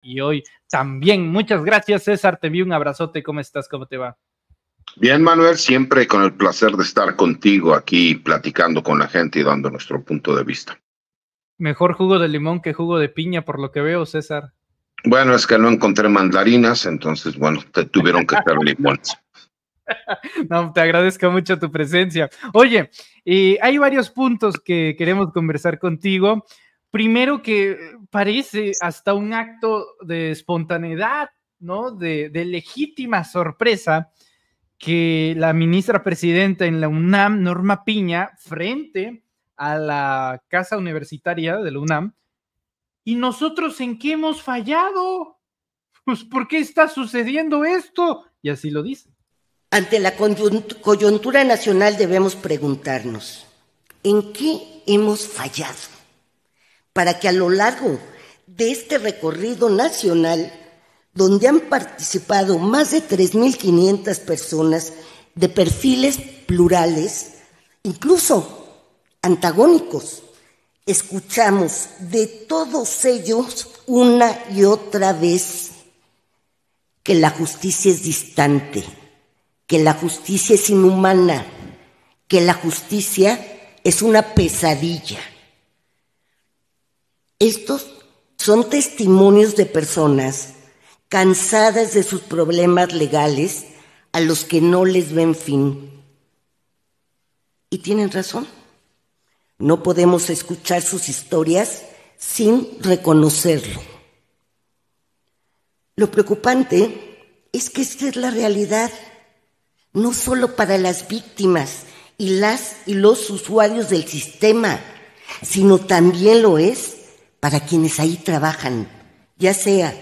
y hoy también. Muchas gracias, César, te envío un abrazote. ¿Cómo estás? ¿Cómo te va? Bien, Manuel, siempre con el placer de estar contigo aquí platicando con la gente y dando nuestro punto de vista. Mejor jugo de limón que jugo de piña, por lo que veo, César. Bueno, es que no encontré mandarinas, entonces, bueno, te tuvieron que ser limones. No, te agradezco mucho tu presencia. Oye, hay varios puntos que queremos conversar contigo. Primero, que parece hasta un acto de espontaneidad, ¿no? De legítima sorpresa, que la ministra presidenta en la UNAM, Norma Piña, frente a la casa universitaria de la UNAM, ¿y nosotros en qué hemos fallado? Pues, ¿por qué está sucediendo esto? Y así lo dice. Ante la coyuntura nacional debemos preguntarnos, ¿en qué hemos fallado? Para que a lo largo de este recorrido nacional, donde han participado más de 3.500 personas de perfiles plurales, incluso antagónicos, escuchamos de todos ellos una y otra vez que la justicia es distante, que la justicia es inhumana, que la justicia es una pesadilla. Estos son testimonios de personas cansadas de sus problemas legales a los que no les ven fin. Y tienen razón. No podemos escuchar sus historias sin reconocerlo. Lo preocupante es que esta es la realidad, no solo para las víctimas y los usuarios del sistema, sino también lo es para quienes ahí trabajan, ya sea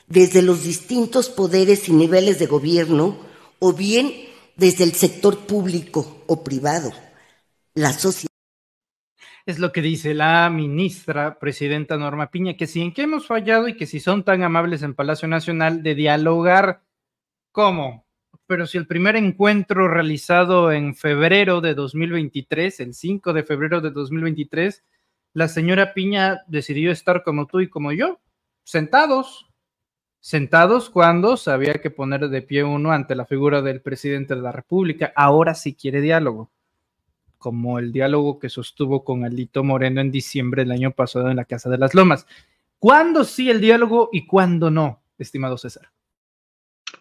desde los distintos poderes y niveles de gobierno o bien desde el sector público o privado, la sociedad. Es lo que dice la ministra presidenta Norma Piña, que si en qué hemos fallado y que si son tan amables en Palacio Nacional de dialogar. ¿Cómo? Pero si el primer encuentro realizado en febrero de 2023, el 5 de febrero de 2023, la señora Piña decidió estar como tú y como yo, sentados cuando se había que poner de pie uno ante la figura del presidente de la República. Ahora sí quiere diálogo, como el diálogo que sostuvo con Alito Moreno en diciembre del año pasado en la Casa de las Lomas. ¿Cuándo sí el diálogo y cuándo no, estimado César?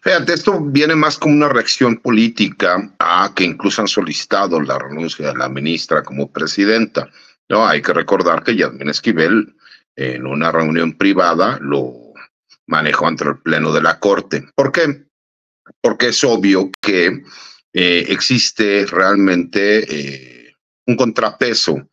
Fíjate, esto viene más como una reacción política a que incluso han solicitado la renuncia de la ministra como presidenta. No, hay que recordar que Yasmín Esquivel en una reunión privada lo manejó ante el Pleno de la Corte. ¿Por qué? Porque es obvio que existe realmente un contrapeso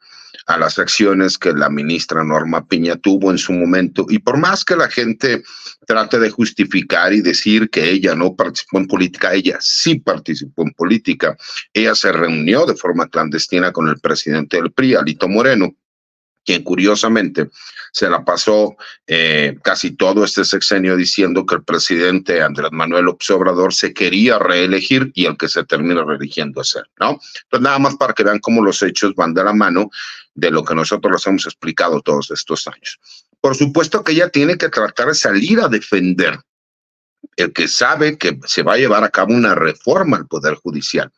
a las acciones que la ministra Norma Piña tuvo en su momento, y por más que la gente trate de justificar y decir que ella no participó en política, ella sí participó en política. Ella se reunió de forma clandestina con el presidente del PRI, Alito Moreno, quien curiosamente se la pasó casi todo este sexenio diciendo que el presidente Andrés Manuel López Obrador se quería reelegir y el que se termina reeligiendo es él, ¿no? Entonces, nada más para que vean cómo los hechos van de la mano de lo que nosotros les hemos explicado todos estos años. Por supuesto que ella tiene que tratar de salir a defender el que sabe que se va a llevar a cabo una reforma al Poder Judicial,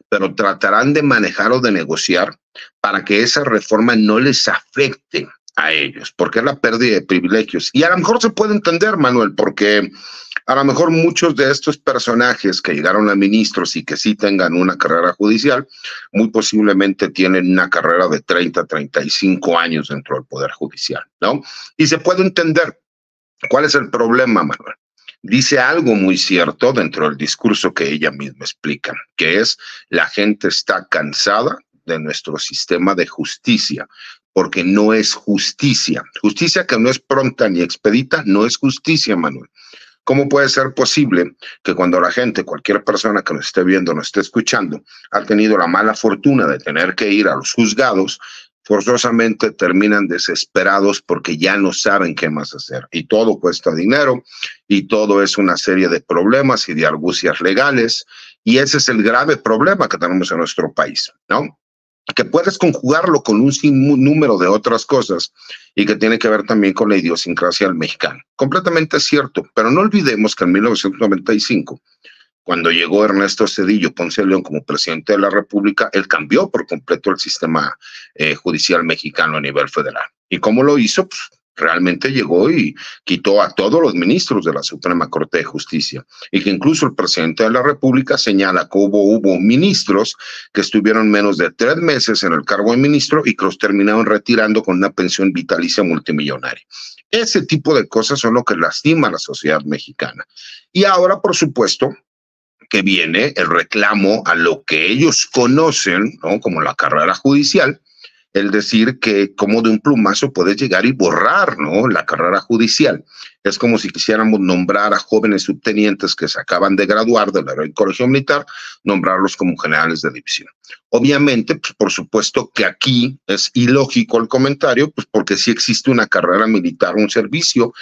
pero tratarán de manejar o de negociar para que esa reforma no les afecte a ellos, porque es la pérdida de privilegios. Y a lo mejor se puede entender, Manuel, porque a lo mejor muchos de estos personajes que llegaron a ministros y que sí tengan una carrera judicial, muy posiblemente tienen una carrera de 30, 35 años dentro del Poder Judicial, ¿no? Y se puede entender. ¿Cuál es el problema, Manuel? Dice algo muy cierto dentro del discurso que ella misma explica, que es: la gente está cansada de nuestro sistema de justicia, porque no es justicia. Justicia que no es pronta ni expedita, no es justicia, Manuel. ¿Cómo puede ser posible que cuando la gente, cualquier persona que nos esté viendo, nos esté escuchando, ha tenido la mala fortuna de tener que ir a los juzgados, forzosamente terminan desesperados porque ya no saben qué más hacer? Y todo cuesta dinero y todo es una serie de problemas y de argucias legales, y ese es el grave problema que tenemos en nuestro país, ¿no? que puedes conjugarlo con un sinnúmero de otras cosas y que tiene que ver también con la idiosincrasia del mexicano. Completamente cierto, pero no olvidemos que en 1995, cuando llegó Ernesto Zedillo Ponce de León como presidente de la República, él cambió por completo el sistema judicial mexicano a nivel federal. ¿Y cómo lo hizo? Pues realmente llegó y quitó a todos los ministros de la Suprema Corte de Justicia, y que incluso el presidente de la República señala que hubo ministros que estuvieron menos de 3 meses en el cargo de ministro y que los terminaron retirando con una pensión vitalicia multimillonaria. Ese tipo de cosas son lo que lastima a la sociedad mexicana. Y ahora, por supuesto, que viene el reclamo a lo que ellos conocen, ¿no?, como la carrera judicial, el decir que como de un plumazo puedes llegar y borrar, ¿no?, la carrera judicial. Es como si quisiéramos nombrar a jóvenes subtenientes que se acaban de graduar del heroico colegio militar, nombrarlos como generales de división. Obviamente, pues por supuesto que aquí es ilógico el comentario, pues porque sí existe una carrera militar, un servicio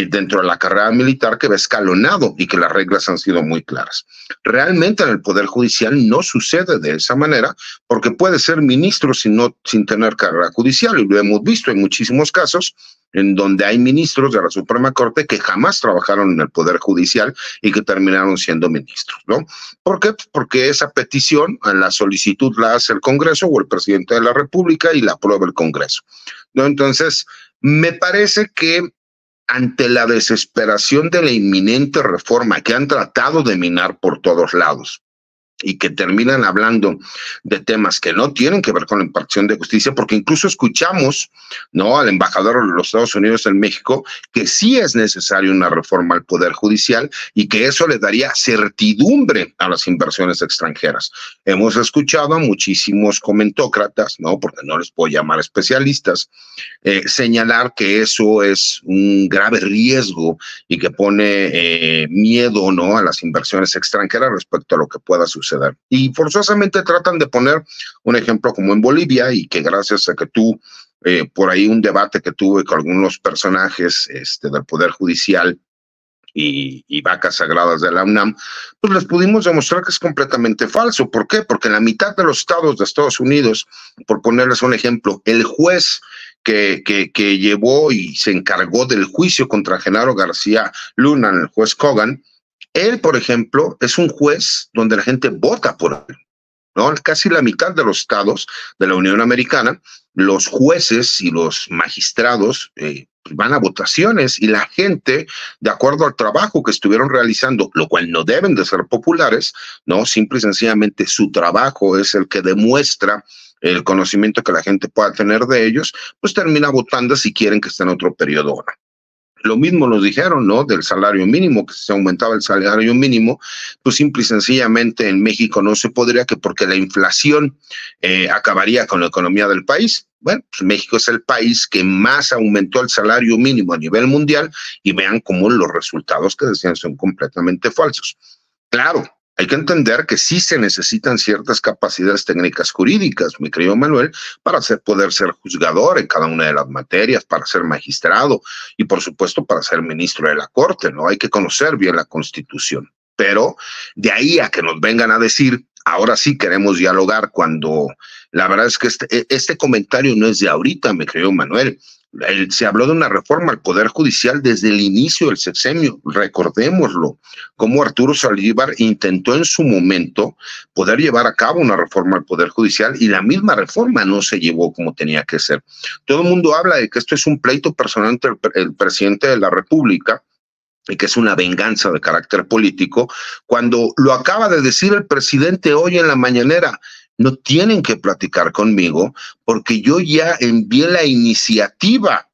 dentro de la carrera militar que va escalonado y que las reglas han sido muy claras. Realmente en el Poder Judicial no sucede de esa manera, porque puede ser ministro sin tener carrera judicial, y lo hemos visto en muchísimos casos en donde hay ministros de la Suprema Corte que jamás trabajaron en el Poder Judicial y que terminaron siendo ministros, ¿no? ¿Por qué? Porque esa petición, la solicitud la hace el Congreso o el presidente de la República y la aprueba el Congreso, ¿no? Entonces, me parece que ante la desesperación de la inminente reforma que han tratado de minar por todos lados y que terminan hablando de temas que no tienen que ver con la impartición de justicia, porque incluso escuchamos, ¿no?, al embajador de los Estados Unidos en México que sí es necesaria una reforma al Poder Judicial y que eso le daría certidumbre a las inversiones extranjeras. Hemos escuchado a muchísimos comentócratas, ¿no?, porque no les puedo llamar especialistas, señalar que eso es un grave riesgo y que pone miedo, ¿no?, a las inversiones extranjeras respecto a lo que pueda suceder. Y forzosamente tratan de poner un ejemplo como en Bolivia, y que gracias a que tú, por ahí un debate que tuve con algunos personajes del Poder Judicial y vacas sagradas de la UNAM, pues les pudimos demostrar que es completamente falso. ¿Por qué? Porque en la mitad de los estados de Estados Unidos, por ponerles un ejemplo, el juez que llevó y se encargó del juicio contra Genaro García Luna, el juez Kogan, él, por ejemplo, es un juez donde la gente vota por él, ¿no? Casi la mitad de los estados de la Unión Americana, los jueces y los magistrados van a votaciones, y la gente, de acuerdo al trabajo que estuvieron realizando, lo cual no deben de ser populares, ¿no? Simple y sencillamente su trabajo es el que demuestra el conocimiento que la gente pueda tener de ellos, pues termina votando si quieren que esté en otro periodo o no. Lo mismo nos dijeron, ¿no?, del salario mínimo, que se aumentaba el salario mínimo, pues simple y sencillamente en México no se podría, que porque la inflación acabaría con la economía del país. Bueno, pues México es el país que más aumentó el salario mínimo a nivel mundial, y vean cómo los resultados que decían son completamente falsos. Claro, hay que entender que sí se necesitan ciertas capacidades técnicas jurídicas, mi querido Manuel, para poder ser juzgador en cada una de las materias, para ser magistrado y, por supuesto, para ser ministro de la Corte, ¿no? Hay que conocer bien la Constitución. Pero de ahí a que nos vengan a decir, ahora sí queremos dialogar, cuando la verdad es que este comentario no es de ahorita, mi querido Manuel. Se habló de una reforma al Poder Judicial desde el inicio del sexenio, recordémoslo, como Arturo Saldívar intentó en su momento poder llevar a cabo una reforma al Poder Judicial, y la misma reforma no se llevó como tenía que ser. Todo el mundo habla de que esto es un pleito personal entre el presidente de la República y que es una venganza de carácter político, cuando lo acaba de decir el presidente hoy en la mañanera. No tienen que platicar conmigo porque yo ya envié la iniciativa,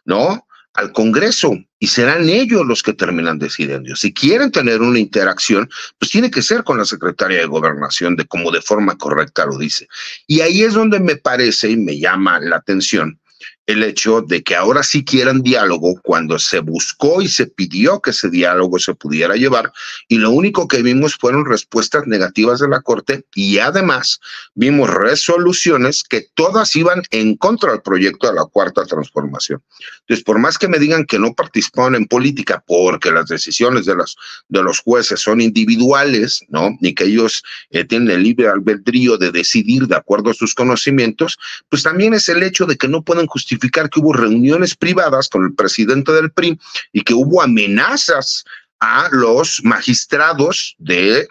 ¿no?, al Congreso, y serán ellos los que terminan decidiendo. Si quieren tener una interacción, pues tiene que ser con la Secretaría de Gobernación, de cómo de forma correcta lo dice. Y ahí es donde me parece y me llama la atención el hecho de que ahora sí quieran diálogo cuando se buscó y se pidió que ese diálogo se pudiera llevar, y lo único que vimos fueron respuestas negativas de la Corte, y además vimos resoluciones que todas iban en contra del proyecto de la Cuarta Transformación. Entonces, por más que me digan que no participaron en política porque las decisiones de los jueces son individuales, ¿no? Ni que ellos tienen el libre albedrío de decidir de acuerdo a sus conocimientos, pues también es el hecho de que no pueden justificar que hubo reuniones privadas con el presidente del PRI y que hubo amenazas a los magistrados del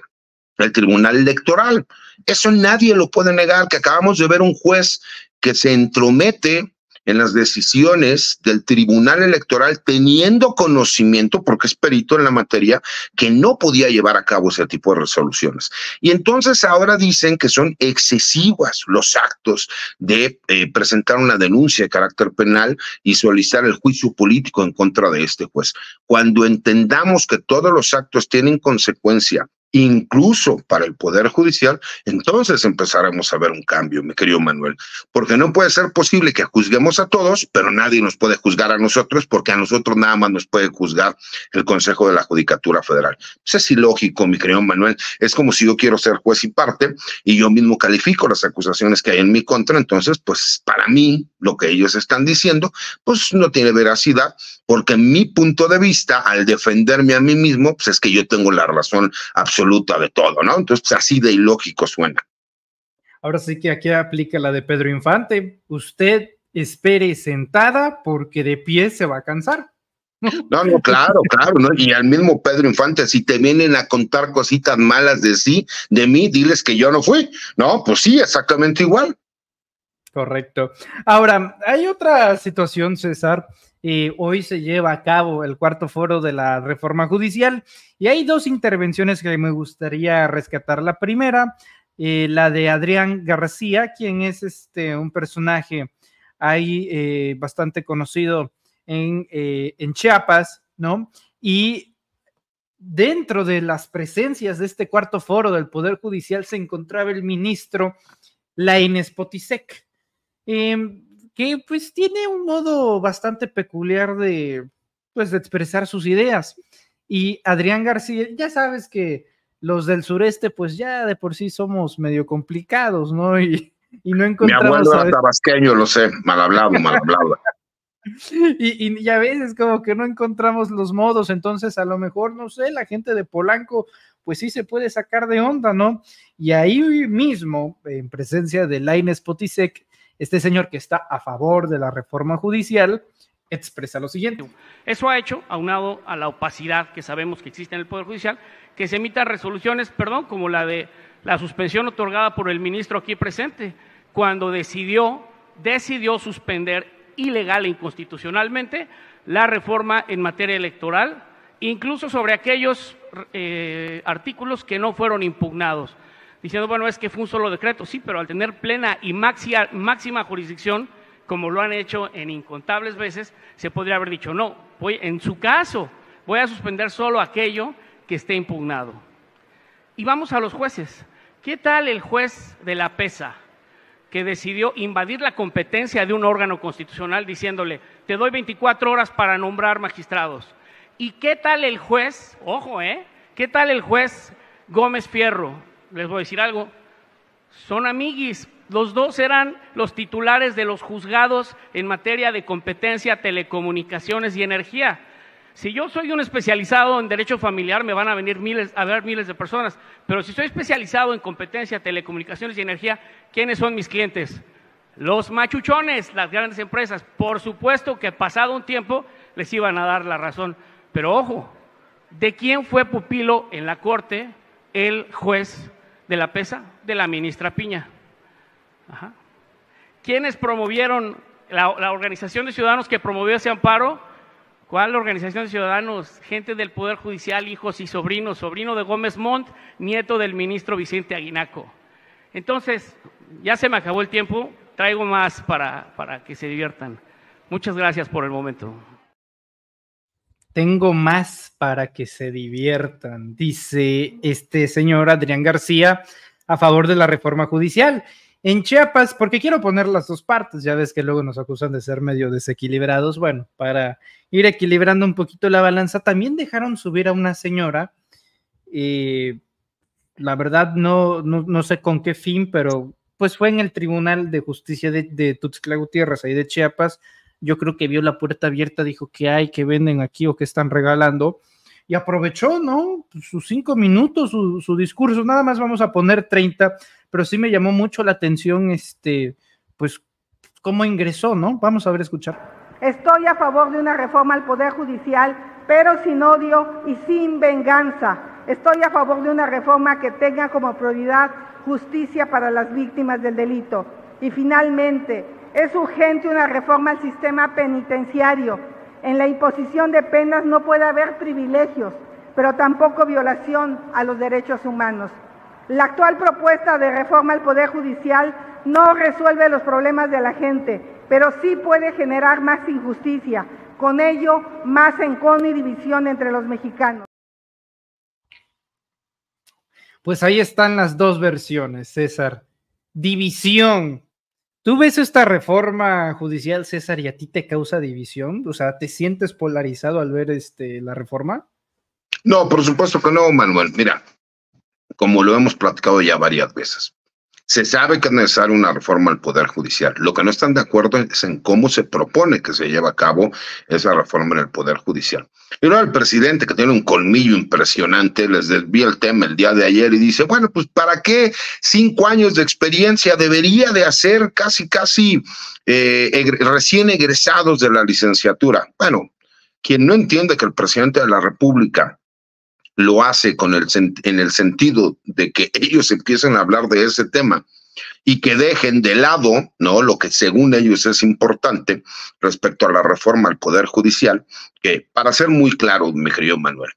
Tribunal Electoral. Eso nadie lo puede negar, que acabamos de ver un juez que se entromete en las decisiones del Tribunal Electoral teniendo conocimiento, porque es perito en la materia, que no podía llevar a cabo ese tipo de resoluciones. Y entonces ahora dicen que son excesivas los actos de presentar una denuncia de carácter penal y solicitar el juicio político en contra de este juez. Cuando entendamos que todos los actos tienen consecuencia, incluso para el Poder Judicial, entonces empezaremos a ver un cambio, mi querido Manuel, porque no puede ser posible que juzguemos a todos, pero nadie nos puede juzgar a nosotros, porque a nosotros nada más nos puede juzgar el Consejo de la Judicatura Federal. Pues es ilógico, mi querido Manuel, es como si yo quiero ser juez y parte, y yo mismo califico las acusaciones que hay en mi contra, entonces, pues para mí, lo que ellos están diciendo, pues no tiene veracidad, porque en mi punto de vista, al defenderme a mí mismo, pues es que yo tengo la razón absoluta de todo, ¿no? Entonces, pues así de ilógico suena. Ahora sí que aquí aplica la de Pedro Infante. Usted espere sentada porque de pie se va a cansar. No, claro, ¿no? Y al mismo Pedro Infante, si te vienen a contar cositas malas de mí, diles que yo no fui. No, pues sí, exactamente igual. Correcto. Ahora, hay otra situación, César. Hoy se lleva a cabo el cuarto foro de la reforma judicial y hay dos intervenciones que me gustaría rescatar. La primera, la de Adrián García, quien es un personaje ahí bastante conocido en Chiapas, ¿no? Y dentro de las presencias de este cuarto foro del Poder Judicial se encontraba el ministro Lainez Potisek, que pues tiene un modo bastante peculiar de expresar sus ideas. Y Adrián García, ya sabes que los del sureste pues ya de por sí somos medio complicados, ¿no? Y no encontramos... Mi abuelo era tabasqueño, lo sé, mal hablado. Y a veces como que no encontramos los modos, entonces a lo mejor, no sé, la gente de Polanco pues sí se puede sacar de onda, ¿no? Y ahí mismo, en presencia de Lainez Potisek, este señor que está a favor de la reforma judicial, expresa lo siguiente. Eso ha hecho, aunado a la opacidad que sabemos que existe en el Poder Judicial, que se emitan resoluciones, como la de la suspensión otorgada por el ministro aquí presente, cuando decidió suspender ilegal e inconstitucionalmente la reforma en materia electoral, incluso sobre aquellos artículos que no fueron impugnados, diciendo, bueno, es que fue un solo decreto, sí, pero al tener plena y máxima jurisdicción, como lo han hecho en incontables veces, se podría haber dicho, no, en su caso, voy a suspender solo aquello que esté impugnado. Y vamos a los jueces. ¿Qué tal el juez de la PESA, que decidió invadir la competencia de un órgano constitucional diciéndole, te doy 24 horas para nombrar magistrados? ¿Y qué tal el juez, qué tal el juez Gómez Fierro? Les voy a decir algo, son amiguis, los dos eran los titulares de los juzgados en materia de competencia, telecomunicaciones y energía. Si yo soy un especializado en derecho familiar, me van a venir miles de personas, pero si soy especializado en competencia, telecomunicaciones y energía, ¿quiénes son mis clientes? Los machuchones, las grandes empresas. Por supuesto que pasado un tiempo les iban a dar la razón, pero ojo, ¿de quién fue pupilo en la Corte el juez de la PESA? De la ministra Piña. Ajá. ¿Quiénes promovieron la organización de ciudadanos que promovió ese amparo? ¿Cuál organización de ciudadanos? Gente del Poder Judicial, hijos y sobrinos, sobrino de Gómez Montt, nieto del ministro Vicente Aguinaco. Entonces, ya se me acabó el tiempo, traigo más para que se diviertan. Muchas gracias por el momento. Tengo más para que se diviertan, dice este señor Adrián García, a favor de la reforma judicial. En Chiapas, porque quiero poner las dos partes, ya ves que luego nos acusan de ser medio desequilibrados, bueno, para ir equilibrando un poquito la balanza, también dejaron subir a una señora, la verdad no sé con qué fin, pero pues fue en el Tribunal de Justicia de Tuxtla Gutiérrez, ahí de Chiapas. Yo creo que vio la puerta abierta, dijo que hay, que venden aquí o que están regalando, y aprovechó, ¿no? Sus 5 minutos, su discurso, nada más vamos a poner 30, pero sí me llamó mucho la atención, pues, cómo ingresó, ¿no? Vamos a ver, escuchar. Estoy a favor de una reforma al Poder Judicial, pero sin odio y sin venganza. Estoy a favor de una reforma que tenga como prioridad justicia para las víctimas del delito. Y finalmente, es urgente una reforma al sistema penitenciario. En la imposición de penas no puede haber privilegios, pero tampoco violación a los derechos humanos. La actual propuesta de reforma al Poder Judicial no resuelve los problemas de la gente, pero sí puede generar más injusticia, con ello más encono y división entre los mexicanos. Pues ahí están las dos versiones, César. División. ¿Tú ves esta reforma judicial, César, y a ti te causa división? O sea, ¿te sientes polarizado al ver la reforma? No, por supuesto que no, Manuel. Mira, como lo hemos platicado ya varias veces, se sabe que es necesaria una reforma al Poder Judicial. Lo que no están de acuerdo es en cómo se propone que se lleve a cabo esa reforma en el Poder Judicial. Y luego el presidente, que tiene un colmillo impresionante, les desvía el tema el día de ayer y dice, bueno, pues ¿para qué 5 años de experiencia? Debería de hacer casi recién egresados de la licenciatura. Bueno, quien no entiende que el presidente de la República lo hace en el sentido de que ellos empiecen a hablar de ese tema y que dejen de lado, ¿no?, lo que según ellos es importante respecto a la reforma al Poder Judicial, que para ser muy claro, mi querido Manuel,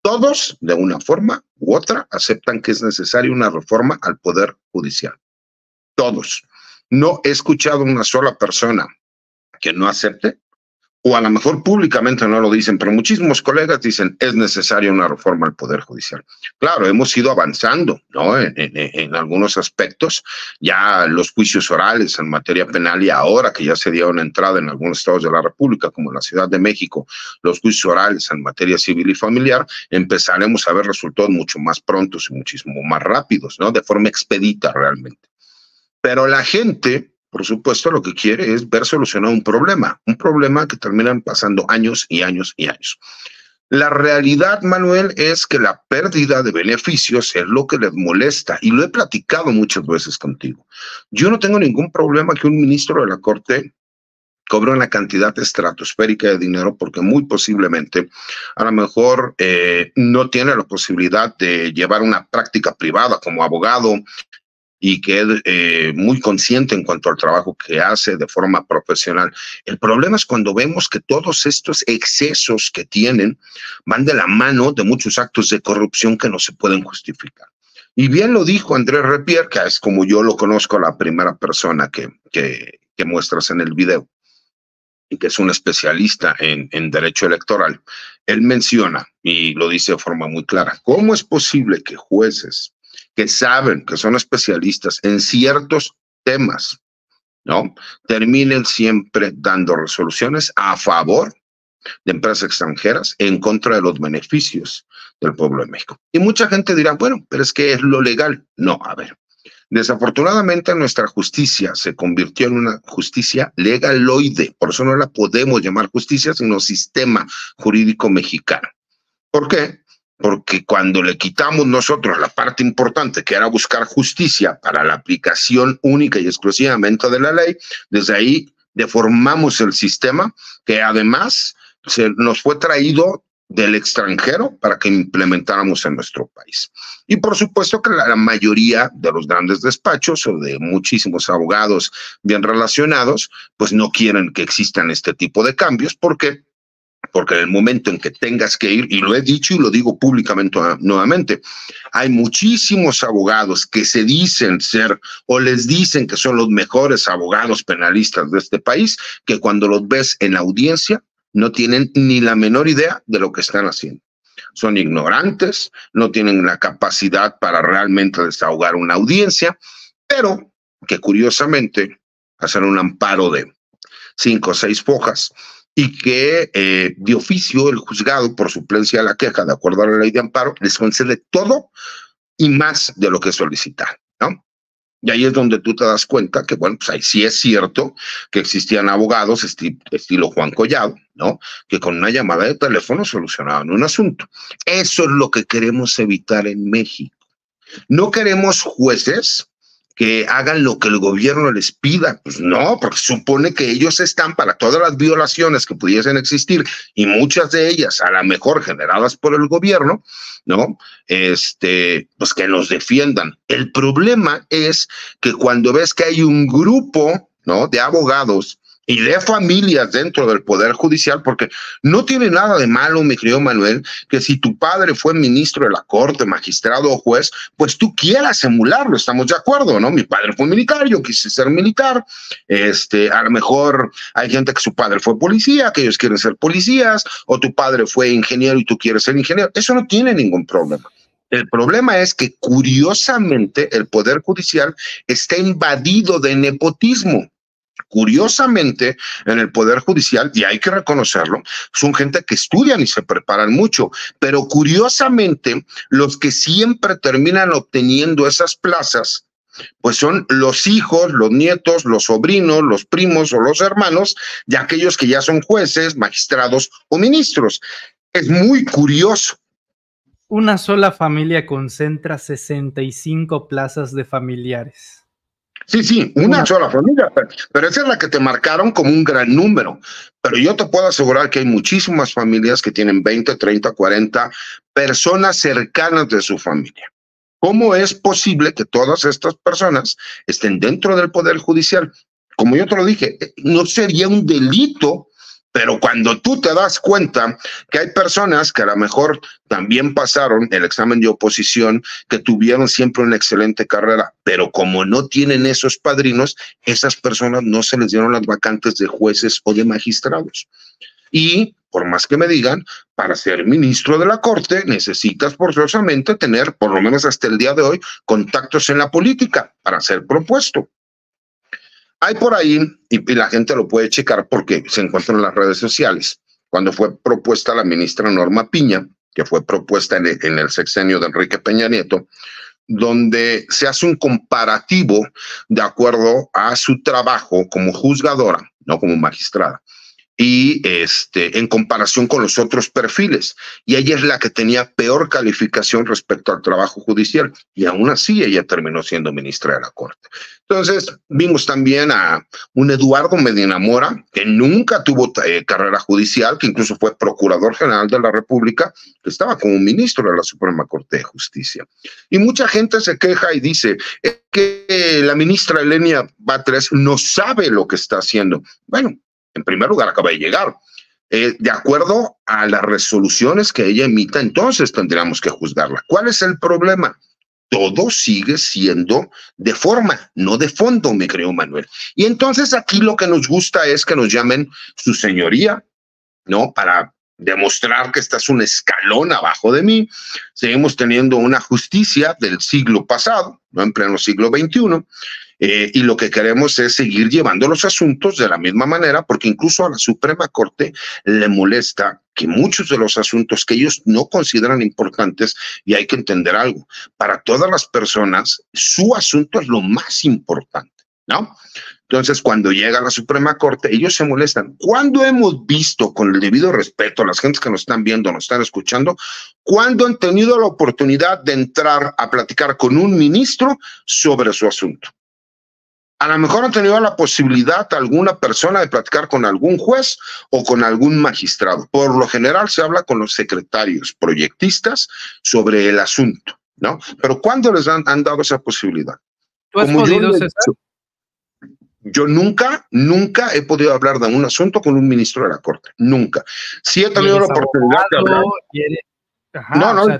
todos de una forma u otra aceptan que es necesaria una reforma al Poder Judicial. Todos. No he escuchado a una sola persona que no acepte, o a lo mejor públicamente no lo dicen, pero muchísimos colegas dicen es necesaria una reforma al Poder Judicial. Claro, hemos ido avanzando, ¿no?, en algunos aspectos, ya los juicios orales en materia penal, y ahora que ya se dio una entrada en algunos estados de la República, como en la Ciudad de México, los juicios orales en materia civil y familiar, empezaremos a ver resultados mucho más prontos y muchísimo más rápidos, ¿no?, de forma expedita realmente. Pero la gente, por supuesto, lo que quiere es ver solucionado un problema que terminan pasando años y años y años. La realidad, Manuel, es que la pérdida de beneficios es lo que les molesta, y lo he platicado muchas veces contigo. Yo no tengo ningún problema que un ministro de la Corte cobre una cantidad estratosférica de dinero, porque muy posiblemente a lo mejor no tiene la posibilidad de llevar una práctica privada como abogado, y que es muy consciente en cuanto al trabajo que hace de forma profesional. El problema es cuando vemos que todos estos excesos que tienen van de la mano de muchos actos de corrupción que no se pueden justificar. Y bien lo dijo Andrés Repier, que es como yo lo conozco, la primera persona que muestras en el video, y que es un especialista en derecho electoral. Él menciona, y lo dice de forma muy clara, ¿cómo es posible que jueces que saben que son especialistas en ciertos temas, ¿no?, terminen siempre dando resoluciones a favor de empresas extranjeras en contra de los beneficios del pueblo de México? Y mucha gente dirá, bueno, pero es que es lo legal. No, a ver, desafortunadamente nuestra justicia se convirtió en una justicia legaloide, por eso no la podemos llamar justicia, sino sistema jurídico mexicano. ¿Por qué? Porque cuando le quitamos nosotros la parte importante, que era buscar justicia para la aplicación única y exclusivamente de la ley, desde ahí deformamos el sistema, que además nos fue traído del extranjero para que implementáramos en nuestro país. Y por supuesto que la mayoría de los grandes despachos o de muchísimos abogados bien relacionados, pues no quieren que existan este tipo de cambios. ¿Por qué? Porque en el momento en que tengas que ir, y lo he dicho y lo digo públicamente nuevamente, hay muchísimos abogados que se dicen ser o les dicen que son los mejores abogados penalistas de este país, que cuando los ves en audiencia no tienen ni la menor idea de lo que están haciendo. Son ignorantes, no tienen la capacidad para realmente desahogar una audiencia, pero que curiosamente hacen un amparo de 5 o 6 hojas y que de oficio el juzgado, por suplencia de la queja, de acuerdo a la ley de amparo, les concede todo y más de lo que solicitan, ¿no? Y ahí es donde tú te das cuenta que, bueno, pues ahí sí es cierto que existían abogados estilo Juan Collado, ¿no? Que con una llamada de teléfono solucionaban un asunto. Eso es lo que queremos evitar en México. No queremos jueces que hagan lo que el gobierno les pida. Pues no, porque supone que ellos están para todas las violaciones que pudiesen existir, y muchas de ellas a lo mejor generadas por el gobierno, ¿no? Pues que nos defiendan. El problema es que cuando ves que hay un grupo, ¿no?, de abogados y de familias dentro del Poder Judicial, porque no tiene nada de malo, mi querido Manuel, que si tu padre fue ministro de la Corte, magistrado o juez, pues tú quieras emularlo, estamos de acuerdo, ¿no? Mi padre fue militar, yo quise ser militar, a lo mejor hay gente que su padre fue policía, que ellos quieren ser policías, o tu padre fue ingeniero y tú quieres ser ingeniero, eso no tiene ningún problema. El problema es que curiosamente el Poder Judicial está invadido de nepotismo. Curiosamente, en el Poder Judicial, y hay que reconocerlo, son gente que estudian y se preparan mucho, pero curiosamente, los que siempre terminan obteniendo esas plazas, pues son los hijos, los nietos, los sobrinos, los primos o los hermanos de aquellos que ya son jueces, magistrados o ministros. Es muy curioso. Una sola familia concentra 65 plazas de familiares. Sí, una sola familia, pero esa es la que te marcaron como un gran número. Pero yo te puedo asegurar que hay muchísimas familias que tienen 20, 30, 40 personas cercanas de su familia. ¿Cómo es posible que todas estas personas estén dentro del Poder Judicial? Como yo te lo dije, no sería un delito, pero cuando tú te das cuenta que hay personas que a lo mejor también pasaron el examen de oposición, que tuvieron siempre una excelente carrera, pero como no tienen esos padrinos, esas personas no se les dieron las vacantes de jueces o de magistrados. Y por más que me digan, para ser ministro de la Corte necesitas forzosamente tener, por lo menos hasta el día de hoy, contactos en la política para ser propuesto. Hay por ahí, y la gente lo puede checar porque se encuentra en las redes sociales, cuando fue propuesta la ministra Norma Piña, que fue propuesta en el sexenio de Enrique Peña Nieto, donde se hace un comparativo de acuerdo a su trabajo como juzgadora, no como magistrada, y en comparación con los otros perfiles, y ella es la que tenía peor calificación respecto al trabajo judicial, y aún así ella terminó siendo ministra de la Corte. Entonces vimos también a un Eduardo Medina Mora, que nunca tuvo carrera judicial, que incluso fue procurador general de la República, que estaba como ministro de la Suprema Corte de Justicia. Y mucha gente se queja y dice que la ministra Elenia Batres no sabe lo que está haciendo. Bueno, en primer lugar, acaba de llegar. De acuerdo a las resoluciones que ella emita, entonces tendríamos que juzgarla. ¿Cuál es el problema? Todo sigue siendo de forma, no de fondo, me creo, Manuel. Y entonces aquí lo que nos gusta es que nos llamen su señoría, ¿no? Para demostrar que esta es un escalón abajo de mí. Seguimos teniendo una justicia del siglo pasado, no en pleno siglo XXI. Y lo que queremos es seguir llevando los asuntos de la misma manera, porque incluso a la Suprema Corte le molesta que muchos de los asuntos que ellos no consideran importantes, y hay que entender algo, para todas las personas, su asunto es lo más importante, ¿no? Entonces, cuando llega a la Suprema Corte, ellos se molestan. ¿Cuándo hemos visto, con el debido respeto a las gentes que nos están viendo, nos están escuchando, cuándo han tenido la oportunidad de entrar a platicar con un ministro sobre su asunto? A lo mejor han tenido la posibilidad alguna persona de platicar con algún juez o con algún magistrado. Por lo general se habla con los secretarios proyectistas sobre el asunto, ¿no? Pero ¿cuándo les han dado esa posibilidad? ¿Tú has podido, César? Yo nunca he podido hablar de un asunto con un ministro de la Corte. Nunca. Sí he tenido la oportunidad de hablar. Ajá, o sea,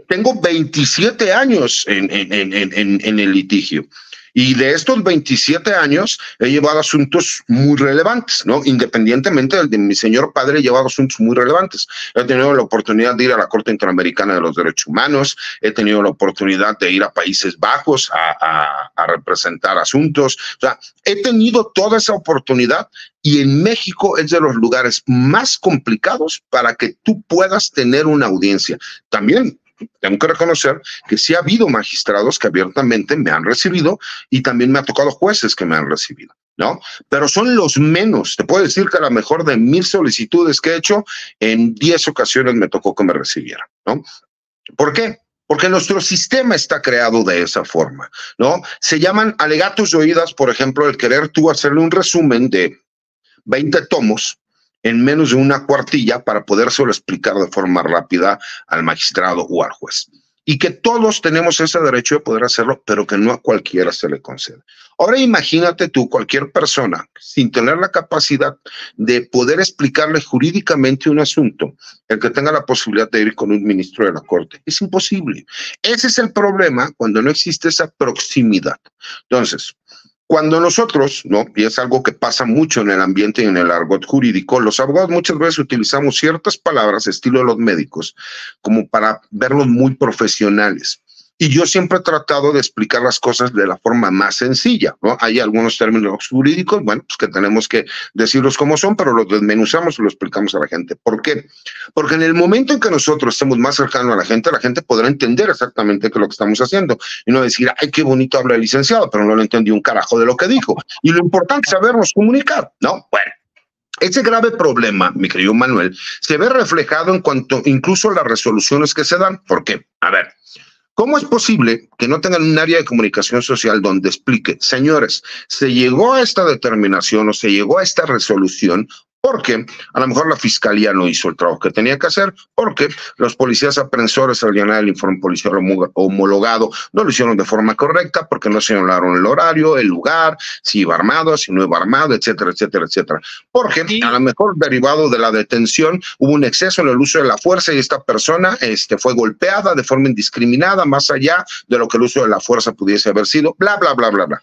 tengo 27 años en el litigio. Y de estos 27 años he llevado asuntos muy relevantes, ¿no? Independientemente del de mi señor padre, he llevado asuntos muy relevantes. He tenido la oportunidad de ir a la Corte Interamericana de los Derechos Humanos, he tenido la oportunidad de ir a Países Bajos a representar asuntos. O sea, he tenido toda esa oportunidad y en México es de los lugares más complicados para que tú puedas tener una audiencia. También tengo que reconocer que sí ha habido magistrados que abiertamente me han recibido y también me ha tocado jueces que me han recibido, ¿no? Pero son los menos. Te puedo decir que a lo mejor de 1000 solicitudes que he hecho, en 10 ocasiones me tocó que me recibieran, ¿no? ¿Por qué? Porque nuestro sistema está creado de esa forma, ¿no? Se llaman alegatos de oídas, por ejemplo, el querer tú hacerle un resumen de 20 tomos en menos de una cuartilla para podérselo explicar de forma rápida al magistrado o al juez. Y que todos tenemos ese derecho de poder hacerlo, pero que no a cualquiera se le concede. Ahora imagínate tú, cualquier persona, sin tener la capacidad de poder explicarle jurídicamente un asunto, el que tenga la posibilidad de ir con un ministro de la Corte. Es imposible. Ese es el problema cuando no existe esa proximidad. Entonces, cuando nosotros, ¿no? Y es algo que pasa mucho en el ambiente y en el argot jurídico, los abogados muchas veces utilizamos ciertas palabras, estilo de los médicos, como para verlos muy profesionales. Y yo siempre he tratado de explicar las cosas de la forma más sencilla, ¿no? Hay algunos términos jurídicos, bueno, pues que tenemos que decirlos como son, pero los desmenuzamos y lo explicamos a la gente. ¿Por qué? Porque en el momento en que nosotros estemos más cercanos a la gente podrá entender exactamente qué es lo que estamos haciendo y no decir, ay, qué bonito habla el licenciado, pero no le entendí un carajo de lo que dijo. Y lo importante es sabernos comunicar, ¿no? Bueno. Ese grave problema, mi querido Manuel, se ve reflejado en cuanto incluso a las resoluciones que se dan. ¿Por qué? A ver, ¿cómo es posible que no tengan un área de comunicación social donde explique, señores, se llegó a esta determinación o se llegó a esta resolución porque a lo mejor la fiscalía no hizo el trabajo que tenía que hacer, porque los policías aprensores al llenar el informe policial homologado no lo hicieron de forma correcta, porque no señalaron el horario, el lugar, si iba armado, si no iba armado, etcétera, etcétera, etcétera? Porque a lo mejor derivado de la detención hubo un exceso en el uso de la fuerza y esta persona fue golpeada de forma indiscriminada, más allá de lo que el uso de la fuerza pudiese haber sido, bla, bla, bla, bla, bla.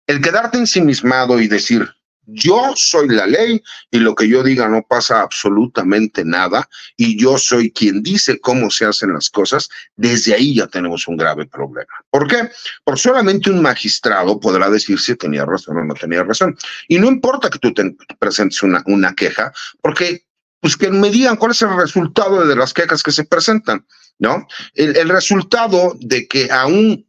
El quedarte ensimismado y decir, yo soy la ley y lo que yo diga no pasa absolutamente nada y yo soy quien dice cómo se hacen las cosas, desde ahí ya tenemos un grave problema. ¿Por qué? Porque solamente un magistrado podrá decir si tenía razón o no tenía razón. Y no importa que tú te presentes una queja, porque pues que me digan cuál es el resultado de las quejas que se presentan, ¿no? El resultado de que a un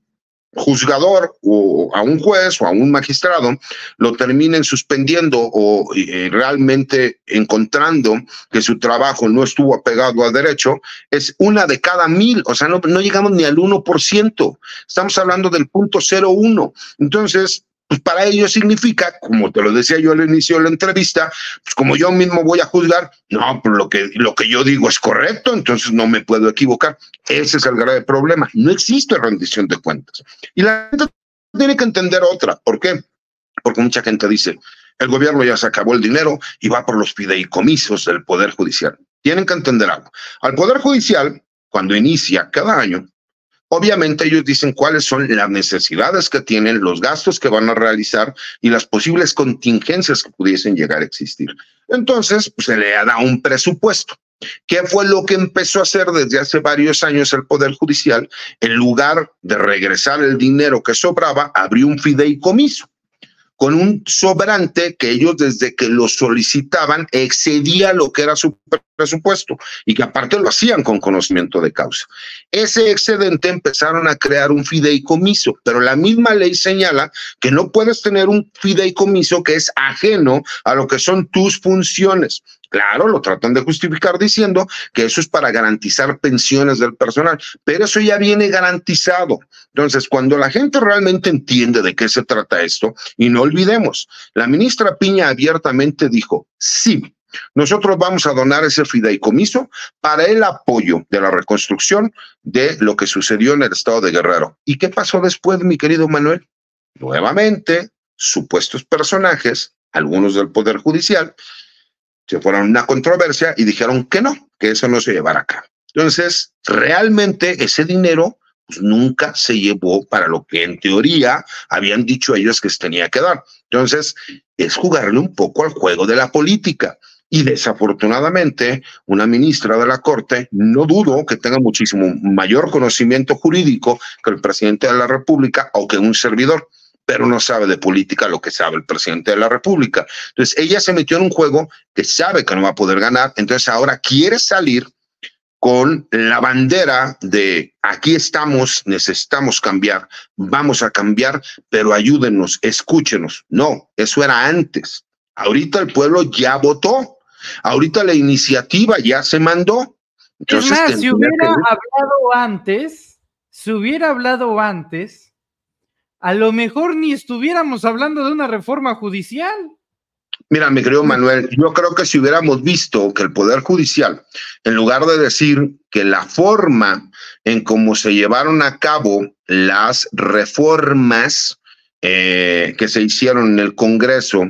juzgador o a un juez o a un magistrado lo terminen suspendiendo o realmente encontrando que su trabajo no estuvo apegado a derecho, es 1 de cada 1000, o sea, no llegamos ni al 1%, estamos hablando del 0.01. Entonces, pues para ello significa, como te lo decía yo al inicio de la entrevista, pues como yo mismo voy a juzgar, no, pues lo que yo digo es correcto, entonces no me puedo equivocar. Ese es el grave problema. No existe rendición de cuentas. Y la gente tiene que entender otra. ¿Por qué? Porque mucha gente dice, el gobierno ya se acabó el dinero y va por los fideicomisos del Poder Judicial. Tienen que entender algo. Al Poder Judicial, cuando inicia cada año, obviamente ellos dicen cuáles son las necesidades que tienen, los gastos que van a realizar y las posibles contingencias que pudiesen llegar a existir. Entonces, pues, se le da un presupuesto. ¿Qué fue lo que empezó a hacer desde hace varios años el Poder Judicial? En lugar de regresar el dinero que sobraba, abrió un fideicomiso con un sobrante que ellos desde que lo solicitaban excedía lo que era su presupuesto y que aparte lo hacían con conocimiento de causa. Ese excedente empezaron a crear un fideicomiso, pero la misma ley señala que no puedes tener un fideicomiso que es ajeno a lo que son tus funciones. Claro, lo tratan de justificar diciendo que eso es para garantizar pensiones del personal, pero eso ya viene garantizado. Entonces, cuando la gente realmente entiende de qué se trata esto, y no olvidemos, la ministra Piña abiertamente dijo, sí, nosotros vamos a donar ese fideicomiso para el apoyo de la reconstrucción de lo que sucedió en el estado de Guerrero. ¿Y qué pasó después, mi querido Manuel? Nuevamente, supuestos personajes, algunos del Poder Judicial, se fueron a una controversia y dijeron que no, que eso no se llevara a cabo. Entonces, realmente ese dinero pues nunca se llevó para lo que en teoría habían dicho ellos que se tenía que dar. Entonces, es jugarle un poco al juego de la política. Y desafortunadamente, una ministra de la Corte, no dudo que tenga muchísimo mayor conocimiento jurídico que el presidente de la República o que un servidor, pero no sabe de política lo que sabe el presidente de la República. Entonces, ella se metió en un juego que sabe que no va a poder ganar, entonces ahora quiere salir con la bandera de aquí estamos, necesitamos cambiar, vamos a cambiar, pero ayúdenos, escúchenos. No, eso era antes. Ahorita el pueblo ya votó. Ahorita la iniciativa ya se mandó. Entonces, es más, si hubiera hablado antes, a lo mejor ni estuviéramos hablando de una reforma judicial. Mira, mi querido Manuel, yo creo que si hubiéramos visto que el Poder Judicial, en lugar de decir que la forma en cómo se llevaron a cabo las reformas que se hicieron en el Congreso,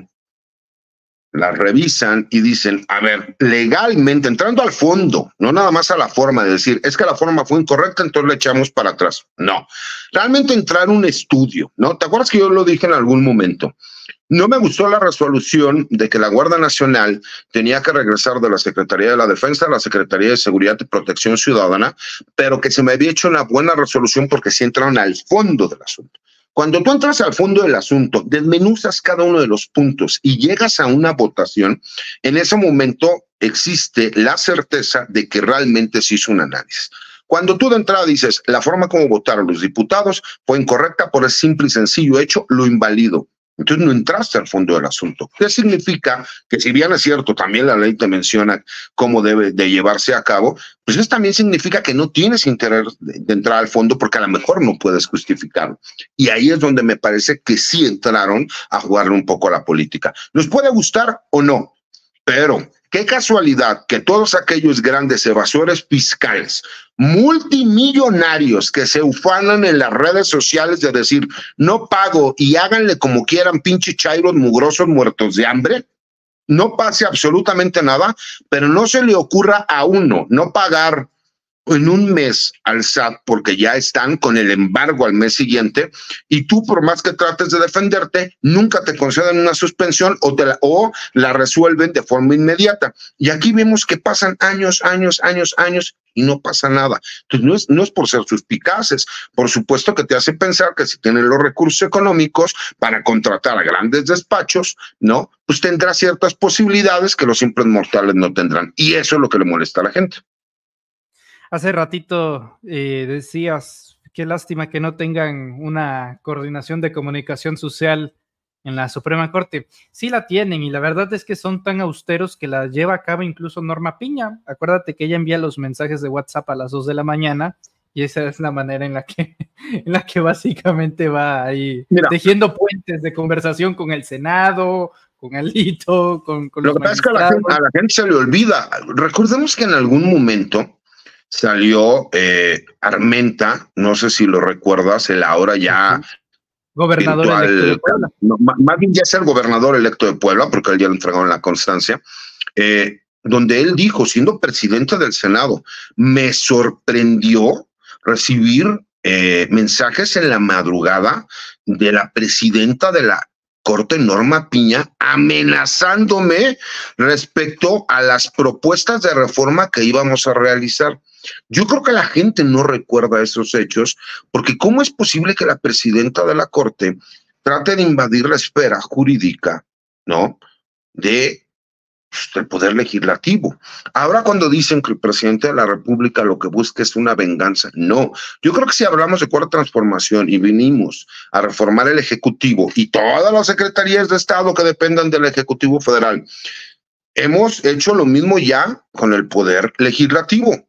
las revisan y dicen, a ver, legalmente, entrando al fondo, no nada más a la forma de decir, es que la forma fue incorrecta, entonces le echamos para atrás. No, realmente entrar en un estudio, ¿no? ¿Te acuerdas que yo lo dije en algún momento? No me gustó la resolución de que la Guardia Nacional tenía que regresar de la Secretaría de la Defensa a la Secretaría de Seguridad y Protección Ciudadana, pero que se me había hecho una buena resolución porque sí entraron al fondo del asunto. Cuando tú entras al fondo del asunto, desmenuzas cada uno de los puntos y llegas a una votación, en ese momento existe la certeza de que realmente se hizo un análisis. Cuando tú de entrada dices, la forma como votaron los diputados fue incorrecta por el simple y sencillo hecho, lo invalido. Entonces no entraste al fondo del asunto. ¿Qué significa? Que si bien es cierto, también la ley te menciona cómo debe de llevarse a cabo, pues eso también significa que no tienes interés de entrar al fondo porque a lo mejor no puedes justificarlo. Y ahí es donde me parece que sí entraron a jugarle un poco a la política. ¿Nos puede gustar o no? Pero qué casualidad que todos aquellos grandes evasores fiscales, multimillonarios que se ufanan en las redes sociales de decir no pago y háganle como quieran, pinche chairos mugrosos muertos de hambre, no pase absolutamente nada, pero no se le ocurra a uno no pagar en un mes al SAT porque ya están con el embargo al mes siguiente y tú por más que trates de defenderte nunca te conceden una suspensión o la resuelven de forma inmediata y aquí vemos que pasan años y no pasa nada. Entonces no es por ser suspicaces, por supuesto que te hace pensar que si tienes los recursos económicos para contratar a grandes despachos, ¿no? Pues tendrá ciertas posibilidades que los simples mortales no tendrán y eso es lo que le molesta a la gente. Hace ratito decías, qué lástima que no tengan una coordinación de comunicación social en la Suprema Corte. Sí la tienen y la verdad es que son tan austeros que la lleva a cabo incluso Norma Piña. Acuérdate que ella envía los mensajes de WhatsApp a las 2 de la mañana y esa es la manera en la que básicamente va ahí tejiendo puentes de conversación con el Senado, con Alito, con lo que pasa es que a la gente se le olvida. Recordemos que en algún momento salió Armenta, no sé si lo recuerdas, el ahora ya gobernador electo de Puebla. No, más bien ya es el gobernador electo de Puebla, porque él ya le entregaron la constancia, donde él dijo, siendo presidente del Senado, me sorprendió recibir mensajes en la madrugada de la presidenta de la Corte, Norma Piña, amenazándome respecto a las propuestas de reforma que íbamos a realizar. Yo creo que la gente no recuerda esos hechos, porque ¿cómo es posible que la presidenta de la Corte trate de invadir la esfera jurídica, ¿no?, del poder legislativo? Ahora cuando dicen que el presidente de la República lo que busca es una venganza, no. Yo creo que si hablamos de cuarta transformación y vinimos a reformar el Ejecutivo y todas las secretarías de Estado que dependan del Ejecutivo Federal, hemos hecho lo mismo ya con el poder legislativo.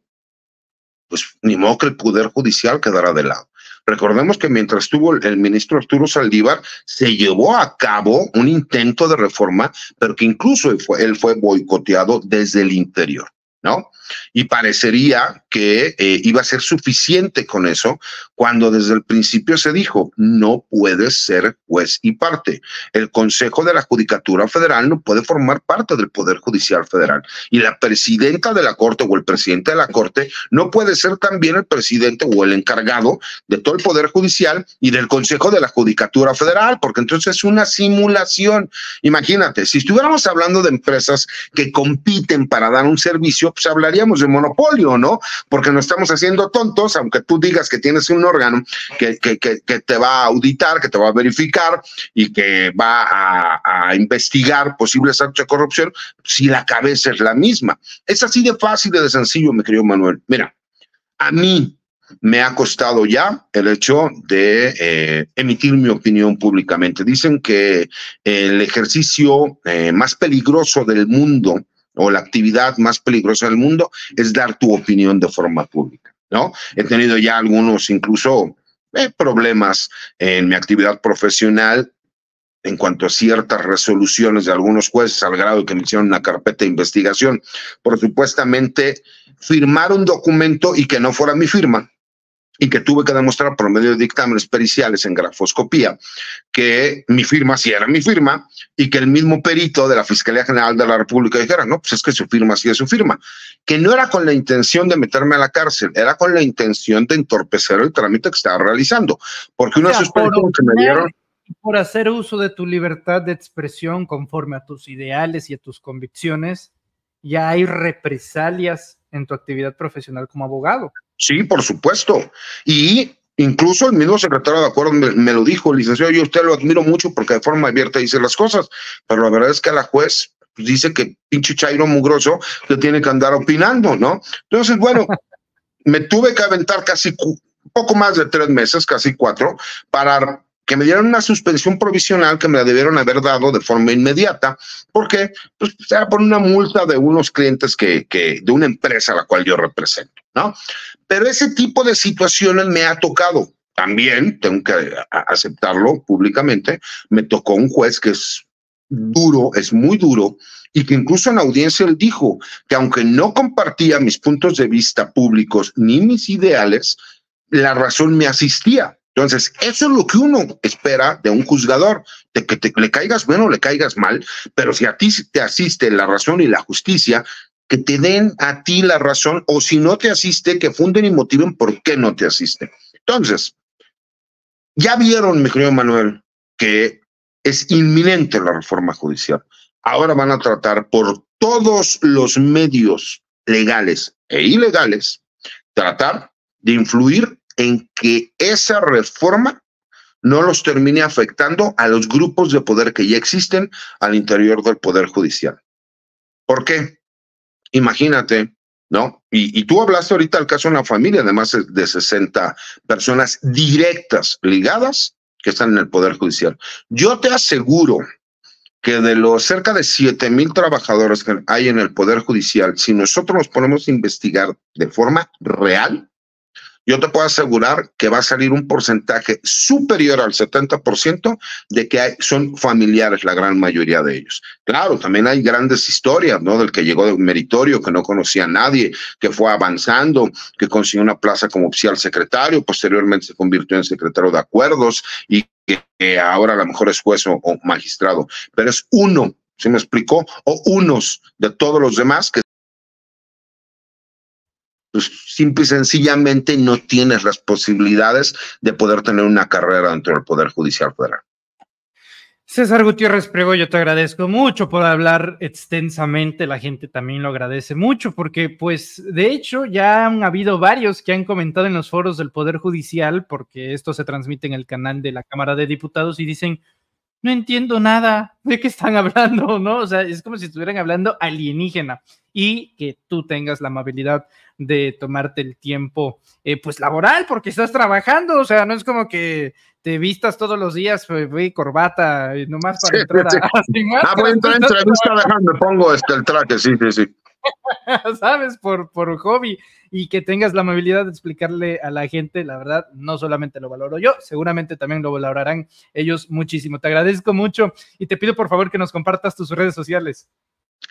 Pues ni modo que el Poder Judicial quedara de lado. Recordemos que mientras estuvo el ministro Arturo Saldívar, se llevó a cabo un intento de reforma, pero que incluso él fue boicoteado desde el interior, ¿no? Y parecería que iba a ser suficiente con eso, cuando desde el principio se dijo, no puedes ser juez y parte. El Consejo de la Judicatura Federal no puede formar parte del Poder Judicial Federal. Y la presidenta de la Corte o el presidente de la Corte no puede ser también el presidente o el encargado de todo el Poder Judicial y del Consejo de la Judicatura Federal, porque entonces es una simulación. Imagínate, si estuviéramos hablando de empresas que compiten para dar un servicio, pues hablaríamos de monopolio, ¿no? Porque no estamos haciendo tontos, aunque tú digas que tienes un órgano que te va a auditar, que te va a verificar y que va a investigar posibles actos de corrupción, si la cabeza es la misma. Es así de fácil y de sencillo, mi querido Manuel. Mira, a mí me ha costado ya el hecho de emitir mi opinión públicamente. Dicen que el ejercicio más peligroso del mundo o la actividad más peligrosa del mundo es dar tu opinión de forma pública, ¿no? He tenido ya algunos incluso problemas en mi actividad profesional en cuanto a ciertas resoluciones de algunos jueces, al grado de que me hicieron una carpeta de investigación por supuestamente firmar un documento y que no fuera mi firma, y que tuve que demostrar por medio de dictámenes periciales en grafoscopía que mi firma sí era mi firma, y que el mismo perito de la Fiscalía General de la República dijera, no, pues es que su firma sí es su firma, que no era con la intención de meterme a la cárcel, era con la intención de entorpecer el trámite que estaba realizando, porque una suspensión que me dieron... Por hacer uso de tu libertad de expresión conforme a tus ideales y a tus convicciones, ya hay represalias en tu actividad profesional como abogado. Sí, por supuesto. Y incluso el mismo secretario de Acuerdos me lo dijo, licenciado, yo a usted lo admiro mucho porque de forma abierta dice las cosas, pero la verdad es que la juez dice que pinche chairo mugroso que tiene que andar opinando, ¿no? Entonces, bueno, me tuve que aventar casi poco más de 3 meses, casi 4, para que me dieran una suspensión provisional que me la debieron haber dado de forma inmediata, porque pues, era por una multa de unos clientes de una empresa a la cual yo represento, ¿no? Pero ese tipo de situaciones me ha tocado. También, tengo que aceptarlo públicamente, me tocó un juez que es duro, es muy duro, y que incluso en la audiencia él dijo que aunque no compartía mis puntos de vista públicos ni mis ideales, la razón me asistía. Entonces, eso es lo que uno espera de un juzgador, de que le caigas bien o le caigas mal, pero si a ti te asiste la razón y la justicia, que te den a ti la razón, o si no te asiste, que funden y motiven por qué no te asiste. Entonces, ya vieron, mi querido Manuel, que es inminente la reforma judicial. Ahora van a tratar por todos los medios legales e ilegales, tratar de influir en que esa reforma no los termine afectando a los grupos de poder que ya existen al interior del Poder Judicial. ¿Por qué? Imagínate, ¿no? Y tú hablaste ahorita del caso de una familia, además de 60 personas directas ligadas que están en el Poder Judicial. Yo te aseguro que de los cerca de 7,000 trabajadores que hay en el Poder Judicial, si nosotros nos ponemos a investigar de forma real, yo te puedo asegurar que va a salir un porcentaje superior al 70% de que son familiares, la gran mayoría de ellos. Claro, también hay grandes historias, ¿no? Del que llegó de meritorio, que no conocía a nadie, que fue avanzando, que consiguió una plaza como oficial secretario, posteriormente se convirtió en secretario de Acuerdos y que ahora a lo mejor es juez o magistrado. Pero es uno, ¿sí me explicó? O unos de todos los demás que pues simple y sencillamente no tienes las posibilidades de poder tener una carrera dentro del Poder Judicial Federal. César Gutiérrez Priego, yo te agradezco mucho por hablar extensamente, la gente también lo agradece mucho porque pues de hecho ya han habido varios que han comentado en los foros del Poder Judicial, porque esto se transmite en el canal de la Cámara de Diputados y dicen, no entiendo nada de qué están hablando, ¿no? O sea, es como si estuvieran hablando alienígena, y que tú tengas la amabilidad de tomarte el tiempo, pues laboral, porque estás trabajando, o sea, no es como que te vistas todos los días, corbata, nomás para entrar a... voy a entrar en entrevista, déjame, pongo el traje, sí. ¿Sabes? Por hobby, y que tengas la amabilidad de explicarle a la gente, la verdad, no solamente lo valoro yo, seguramente también lo valorarán ellos muchísimo. Te agradezco mucho y te pido por favor que nos compartas tus redes sociales.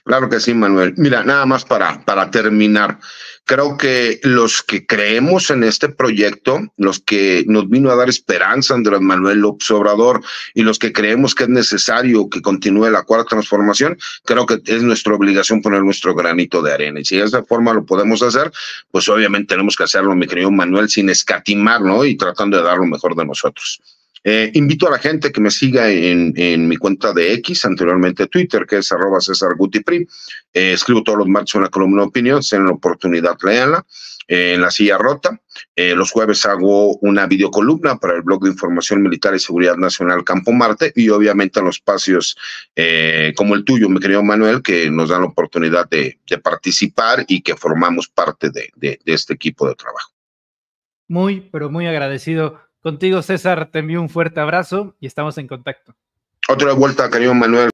Claro que sí, Manuel. Mira, nada más para terminar. Creo que los que creemos en este proyecto, los que nos vino a dar esperanza Andrés Manuel López Obrador y los que creemos que es necesario que continúe la cuarta transformación, creo que es nuestra obligación poner nuestro granito de arena. Y si de esa forma lo podemos hacer, pues obviamente tenemos que hacerlo, mi querido Manuel, sin escatimar, ¿no? Y tratando de dar lo mejor de nosotros. Invito a la gente que me siga en mi cuenta de X, anteriormente Twitter, que es @CésarGutiPri. Escribo todos los martes una columna de opinión, si tienen la oportunidad, léanla. En La Silla Rota. Los jueves hago una videocolumna para el blog de Información Militar y Seguridad Nacional Campo Marte, y obviamente en los espacios como el tuyo, mi querido Manuel, que nos dan la oportunidad de participar y que formamos parte de este equipo de trabajo. Muy, pero muy agradecido contigo, César. Te envío un fuerte abrazo y estamos en contacto. Otra vuelta, querido Manuel.